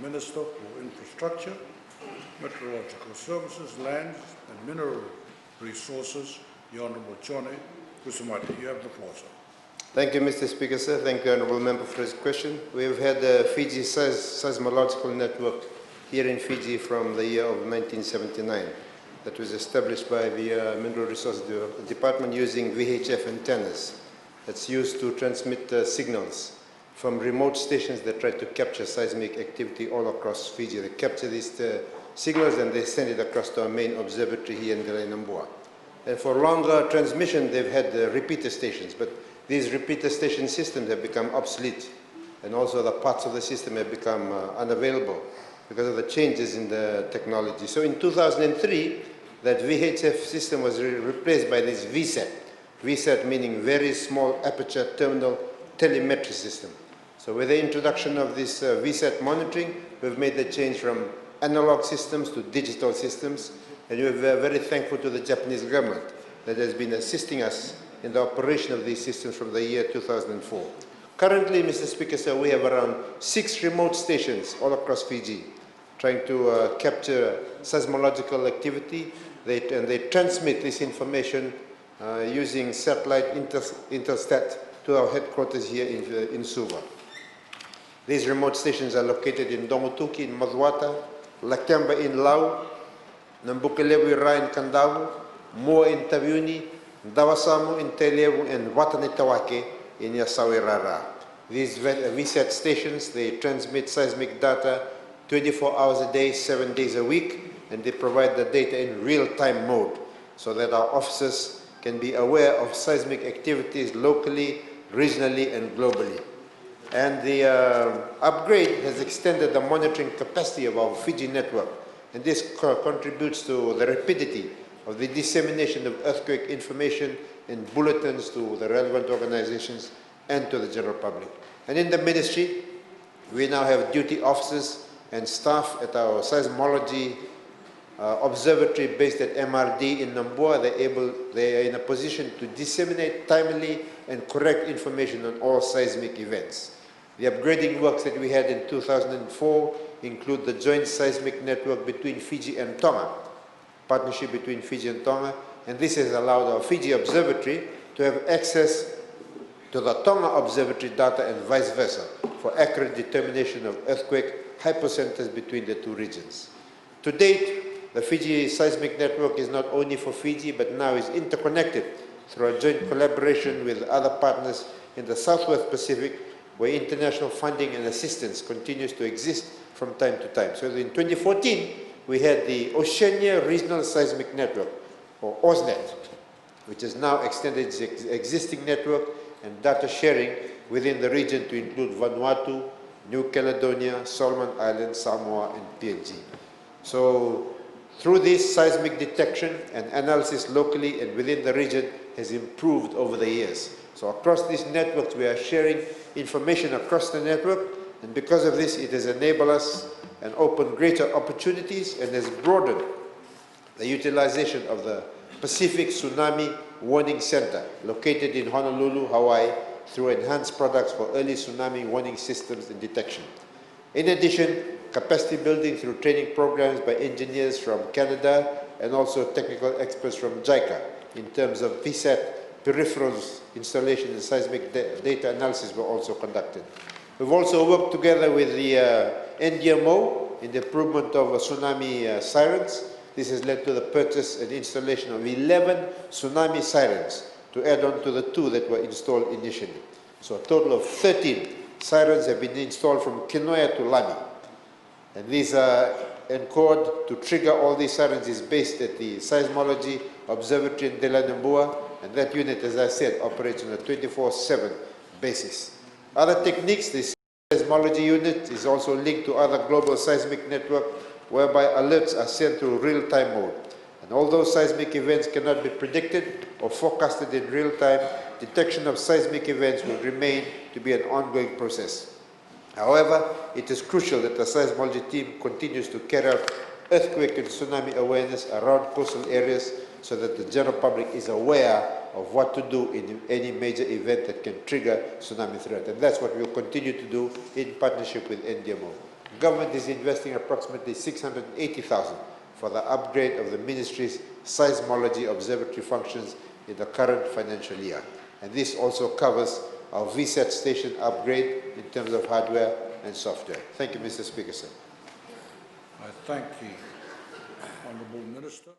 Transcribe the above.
Minister for Infrastructure, Meteorological Services, Lands and Mineral Resources, the Honourable Chone Kusumati. You have the floor, sir. Thank you, Mr. Speaker, sir. Thank you, Honourable Member, for his question. We have had the Fiji Seismological Network here in Fiji from the year of 1979. That was established by the Mineral Resources Department using VHF antennas that's used to transmit signals from remote stations that try to capture seismic activity all across Fiji. They capture these signals and they send it across to our main observatory here in Delenambua. And for longer transmission, they've had repeater stations, but these repeater station systems have become obsolete, and also the parts of the system have become unavailable because of the changes in the technology. So in 2003, that VHF system was replaced by this VSAT. VSAT meaning Very Small Aperture Terminal Telemetry System. So with the introduction of this VSAT monitoring, we've made the change from analog systems to digital systems, and we're very thankful to the Japanese government that has been assisting us in the operation of these systems from the year 2004. Currently, Mr. Speaker, sir, we have around 6 remote stations all across Fiji trying to capture seismological activity, and they transmit this information using satellite Intelsat to our headquarters here in Suva. These remote stations are located in Dongotuki in Mazuata, Lakemba in Lau, Nambukelewu Ra in Kandawu, Mua in Taviuni, Dawasamu in Telewu, and Watanitawake in Yasawirara. These VSAT stations, they transmit seismic data 24 hours a day, 7 days a week, and they provide the data in real-time mode so that our officers can be aware of seismic activities locally, regionally, and globally. And the upgrade has extended the monitoring capacity of our Fiji network, and this contributes to the rapidity of the dissemination of earthquake information in bulletins to the relevant organizations and to the general public. And in the ministry, we now have duty officers and staff at our seismology observatory based at MRD in Nambua. They are in a position to disseminate timely and correct information on all seismic events. The upgrading works that we had in 2004 include the joint seismic network between Fiji and Tonga, partnership between Fiji and Tonga, and this has allowed our Fiji Observatory to have access to the Tonga Observatory data and vice versa for accurate determination of earthquake hypocenters between the two regions. To date, the Fiji Seismic Network is not only for Fiji, but now is interconnected through a joint collaboration with other partners in the Southwest Pacific, where international funding and assistance continues to exist from time to time. So in 2014, we had the Oceania Regional Seismic Network, or OSNET, which has now extended its existing network and data sharing within the region to include Vanuatu, New Caledonia, Solomon Islands, Samoa, and PNG. So through this, seismic detection and analysis locally and within the region has improved over the years. So across these networks, we are sharing information across the network, and because of this, it has enabled us and opened greater opportunities and has broadened the utilization of the Pacific Tsunami Warning Center located in Honolulu, Hawaii, through enhanced products for early tsunami warning systems and detection. In addition, capacity building through training programs by engineers from Canada and also technical experts from JICA in terms of VSAT peripherals installation and seismic data analysis were also conducted. We've also worked together with the NDMO in the improvement of tsunami sirens. This has led to the purchase and installation of 11 tsunami sirens to add on to the 2 that were installed initially. So a total of 13 sirens have been installed from Kinoya to Lami. And these are encored to trigger all these sirens is based at the Seismology Observatory in Delenambua, and that unit, as I said, operates on a 24/7 basis. Other techniques, this seismology unit is also linked to other global seismic network whereby alerts are sent through real-time mode. And although seismic events cannot be predicted or forecasted in real time, detection of seismic events will remain to be an ongoing process. However, it is crucial that the seismology team continues to carry out earthquake and tsunami awareness around coastal areas so that the general public is aware of what to do in any major event that can trigger tsunami threat. And that's what we'll continue to do in partnership with NDMO. Government is investing approximately 680,000 for the upgrade of the Ministry's seismology observatory functions in the current financial year. And this also covers our VSAT station upgrade in terms of hardware and software. Thank you, Mr. Speaker, sir. I thank the Honourable Minister.